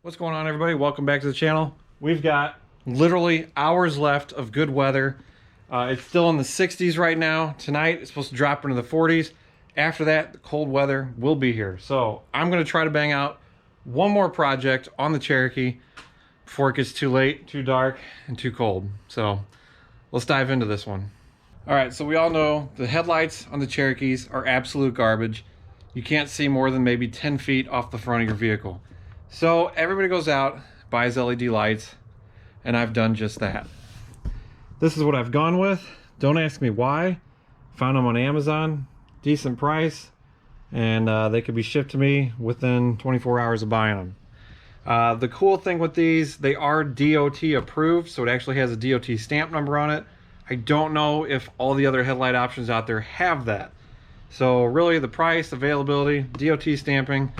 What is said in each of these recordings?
What's going on, everybody? Welcome back to the channel. We've got literally hours left of good weather. It's still in the 60s right now. Tonight it's supposed to drop into the 40s. After that, the cold weather will be here. So I'm going to try to bang out one more project on the Cherokee before it gets too late, too dark, and too cold. So let's dive into this one. All right, so we all know the headlights on the Cherokees are absolute garbage. You can't see more than maybe 10 feet off the front of your vehicle. So everybody goes out, buys LED lights, and I've done just that. This is what I've gone with. Don't ask me why. Found them on Amazon, decent price, and they could be shipped to me within 24 hours of buying them. The cool thing with these, they are DOT approved, so it actually has a DOT stamp number on it. I don't know if all the other headlight options out there have that. So really the price, availability, DOT stamping,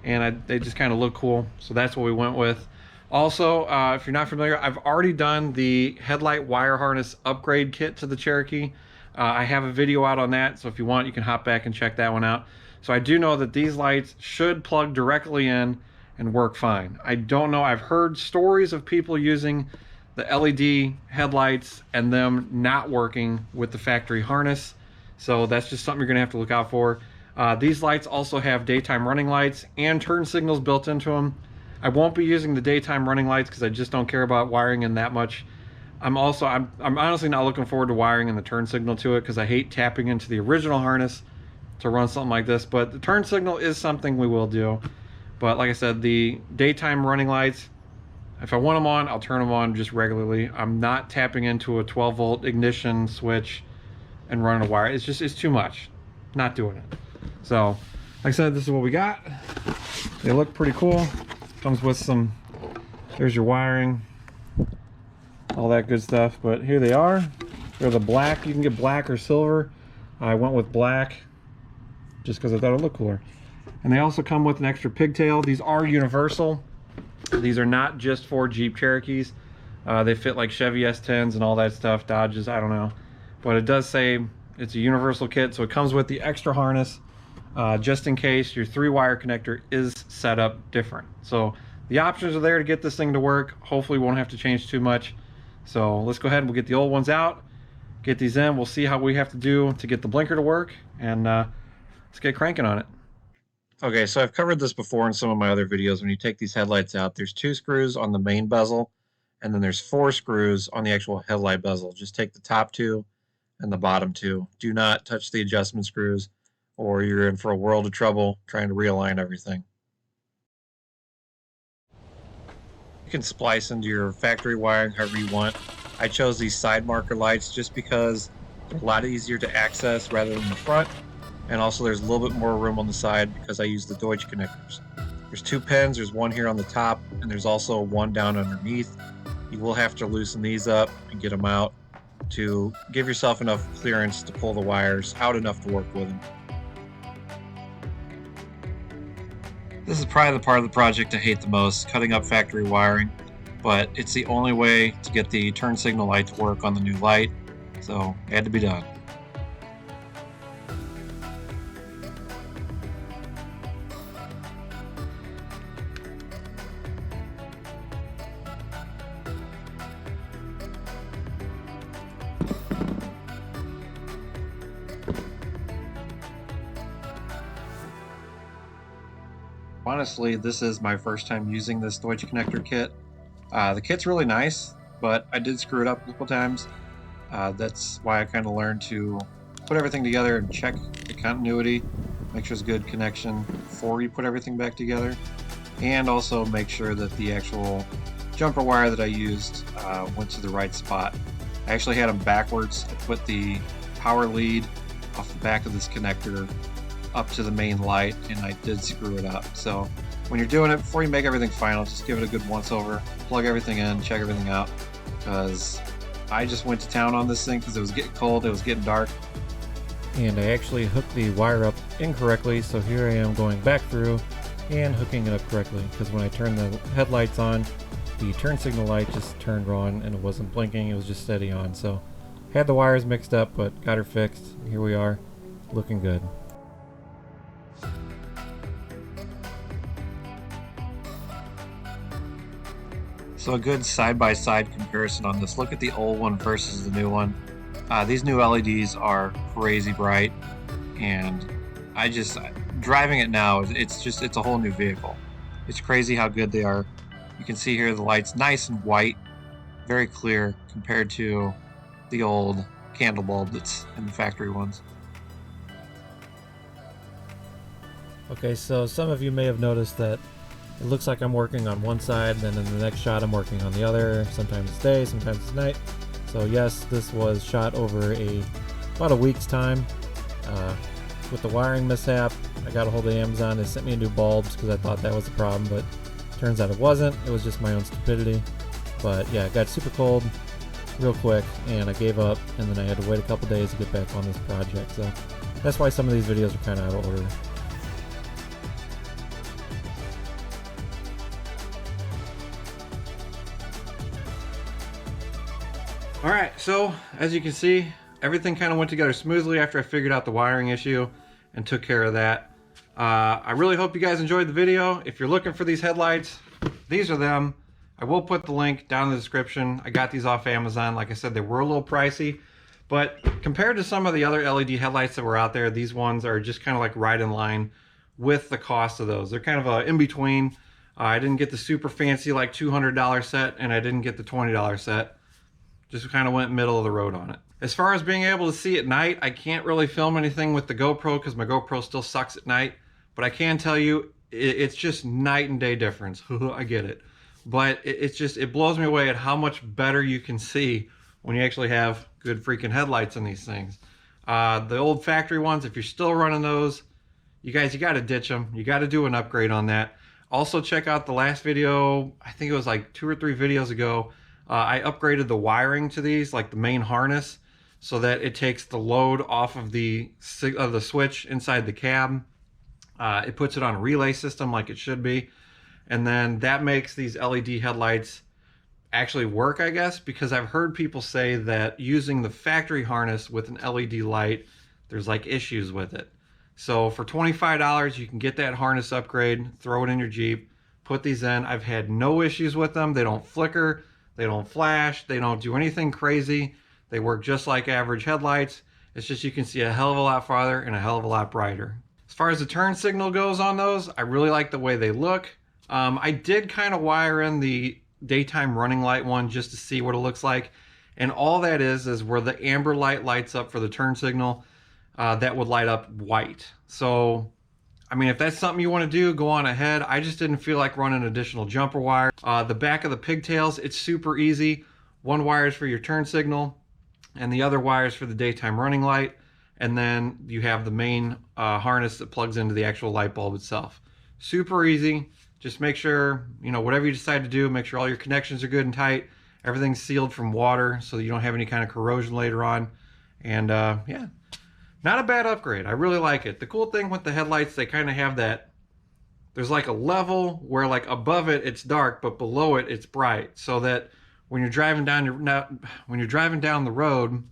and they just kind of look cool. So that's what we went with. Also, if you're not familiar, I've already done the headlight wire harness upgrade kit to the Cherokee. I have a video out on that, so if you want, you can hop back and check that one out. So I do know that these lights should plug directly in and work fine. I don't know, I've heard stories of people using the LED headlights and them not working with the factory harness. So that's just something you're gonna have to look out for. These lights also have daytime running lights and turn signals built into them. I won't be using the daytime running lights because I just don't care about wiring in that much. I'm honestly not looking forward to wiring in the turn signal to it because I hate tapping into the original harness to run something like this. But the turn signal is something we will do. But like I said, the daytime running lights, if I want them on, I'll turn them on just regularly. I'm not tapping into a 12-volt ignition switch and running a wire. It's too much. Not doing it. So, like I said, this is what we got. They look pretty cool. Comes with some, there's your wiring, all that good stuff. But here they are. They're the black. You can get black or silver. I went with black just because I thought it looked cooler. And they also come with an extra pigtail. These are universal. These are not just for Jeep Cherokees. They fit like Chevy S10s and all that stuff, Dodges, I don't know. But it does say it's a universal kit, so it comes with the extra harness just in case your 3-wire connector is set up different. So the options are there to get this thing to work. Hopefully we won't have to change too much. So let's go ahead and we'll get the old ones out, get these in. We'll see how we have to do to get the blinker to work, and let's get cranking on it. Okay, so I've covered this before in some of my other videos. When you take these headlights out, there's 2 screws on the main bezel, and then there's 4 screws on the actual headlight bezel. Just take the top 2 and the bottom 2. Do not touch the adjustment screws, or you're in for a world of trouble trying to realign everything. You can splice into your factory wiring however you want. I chose these side marker lights just because they're a lot easier to access rather than the front, and also there's a little bit more room on the side because I use the Deutsch connectors. There's 2 pins, there's one here on the top, and there's also one down underneath. You will have to loosen these up and get them out to give yourself enough clearance to pull the wires out enough to work with them. This is probably the part of the project I hate the most, cutting up factory wiring, but it's the only way to get the turn signal light to work on the new light, so it had to be done. Honestly, this is my first time using this Deutsch connector kit. The kit's really nice, but I did screw it up a couple times. That's why I kind of learned to put everything together and check the continuity, make sure it's a good connection before you put everything back together, and also make sure that the actual jumper wire that I used went to the right spot. I actually had them backwards. I put the power lead off the back of this connector up to the main light, and I did screw it up. So when you're doing it, before you make everything final, just give it a good once over, plug everything in, check everything out, because I just went to town on this thing because it was getting cold, it was getting dark, and I actually hooked the wire up incorrectly. So here I am going back through and hooking it up correctly, because when I turned the headlights on, the turn signal light just turned on and it wasn't blinking, it was just steady on. So had the wires mixed up, but got her fixed. Here we are, looking good. So a good side-by-side comparison on this. Look at the old one versus the new one. These new LEDs are crazy bright, and driving it now, it's a whole new vehicle. It's crazy how good they are. You can see here the light's nice and white, very clear compared to the old candle bulb that's in the factory ones. Okay, so some of you may have noticed that it looks like I'm working on one side, then in the next shot I'm working on the other. Sometimes it's day, sometimes it's night. So yes, this was shot over about a week's time. With the wiring mishap, I got a hold of Amazon. They sent me new bulbs because I thought that was the problem, but turns out it wasn't. It was just my own stupidity. But yeah, it got super cold real quick, and I gave up, and then I had to wait a couple days to get back on this project. So that's why some of these videos are kind of out of order. All right, so as you can see, everything kind of went together smoothly after I figured out the wiring issue and took care of that. I really hope you guys enjoyed the video. If you're looking for these headlights, these are them. I will put the link down in the description. I got these off Amazon. Like I said, they were a little pricey, but compared to some of the other LED headlights that were out there, these ones are just kind of like right in line with the cost of those. They're kind of in between. I didn't get the super fancy like $200 set, and I didn't get the $20 set. Just kind of went middle of the road on it. As far as being able to see at night, I can't really film anything with the GoPro because my GoPro still sucks at night. But I can tell you, it's just night and day difference. I get it. But it blows me away at how much better you can see when you actually have good freaking headlights in these things. The old factory ones, if you're still running those, you got to ditch them. You got to do an upgrade on that. Also check out the last video. I think it was like 2 or 3 videos ago. I upgraded the wiring to these, like the main harness, so that it takes the load off of the switch inside the cab. It puts it on a relay system like it should be. And then that makes these LED headlights actually work, I guess, because I've heard people say that using the factory harness with an LED light, there's like issues with it. So for $25, you can get that harness upgrade, throw it in your Jeep, put these in. I've had no issues with them. They don't flicker. They don't flash, they don't do anything crazy. They work just like average headlights. It's just you can see a hell of a lot farther and a hell of a lot brighter. As far as the turn signal goes on those, I really like the way they look. I did kind of wire in the daytime running light one just to see what it looks like. And all that is where the amber light lights up for the turn signal, that would light up white. So I mean, if that's something you want to do, go on ahead. I just didn't feel like running additional jumper wire. The back of the pigtails, it's super easy. One wire is for your turn signal, and the other wire is for the daytime running light. And then you have the main harness that plugs into the actual light bulb itself. Super easy. Just make sure, whatever you decide to do, make sure all your connections are good and tight. Everything's sealed from water so that you don't have any kind of corrosion later on. And yeah. Not a bad upgrade. I really like it. The cool thing with the headlights, they kind of have that, there's like a level where like above it it's dark, but below it it's bright, so that when you're driving down the road,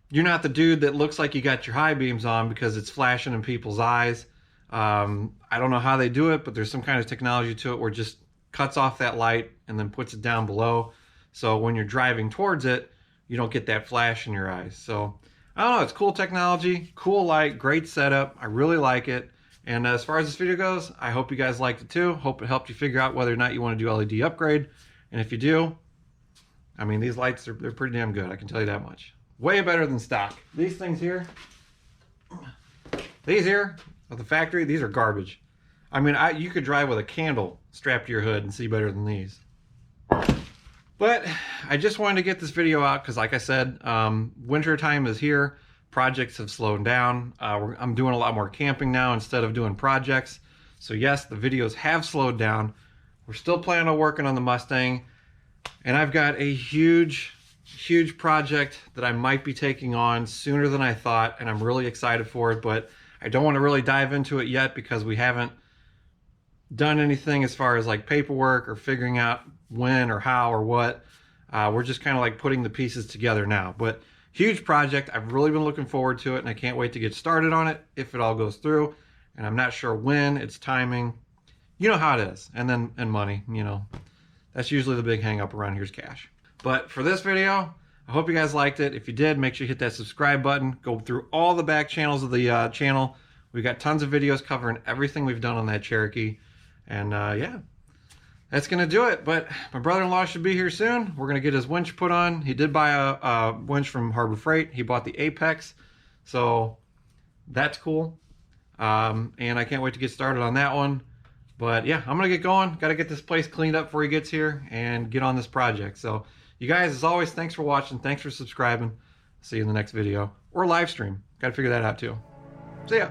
you're not the dude that looks like you got your high beams on because it's flashing in people's eyes. I don't know how they do it, but there's some kind of technology to it where it just cuts off that light and then puts it down below. So when you're driving towards it, you don't get that flash in your eyes. So I don't know, it's cool technology, cool light, great setup. I really like it. And as far as this video goes, I hope you guys liked it too. Hope it helped you figure out whether or not you want to do LED upgrade. And if you do, I mean, these lights, they're pretty damn good. I can tell you that much. Way better than stock. These things here, of the factory, these are garbage. I mean, you could drive with a candle strapped to your hood and see better than these. But I just wanted to get this video out because, like I said, winter time is here. Projects have slowed down. I'm doing a lot more camping now instead of doing projects. So yes, the videos have slowed down. We're still planning on working on the Mustang. And I've got a huge project that I might be taking on sooner than I thought. And I'm really excited for it. But I don't want to really dive into it yet because we haven't done anything as far as like paperwork or figuring out when or how or what. We're just kind of like putting the pieces together now. But huge project. I've really been looking forward to it, and I can't wait to get started on it if it all goes through. And I'm not sure when. It's timing. You know how it is. And then money, That's usually the big hang up around here is cash. But for this video, I hope you guys liked it. If you did, make sure you hit that subscribe button. Go through all the back channels of the channel. We've got tons of videos covering everything we've done on that Cherokee. And yeah, that's going to do it. But my brother-in-law should be here soon. We're going to get his winch put on. He did buy a winch from Harbor Freight. He bought the Apex. So that's cool. And I can't wait to get started on that one. But yeah, I'm going to get going. Got to get this place cleaned up before he gets here and get on this project. So you guys, as always, thanks for watching. Thanks for subscribing. See you in the next video. Or live stream. Got to figure that out too. See ya.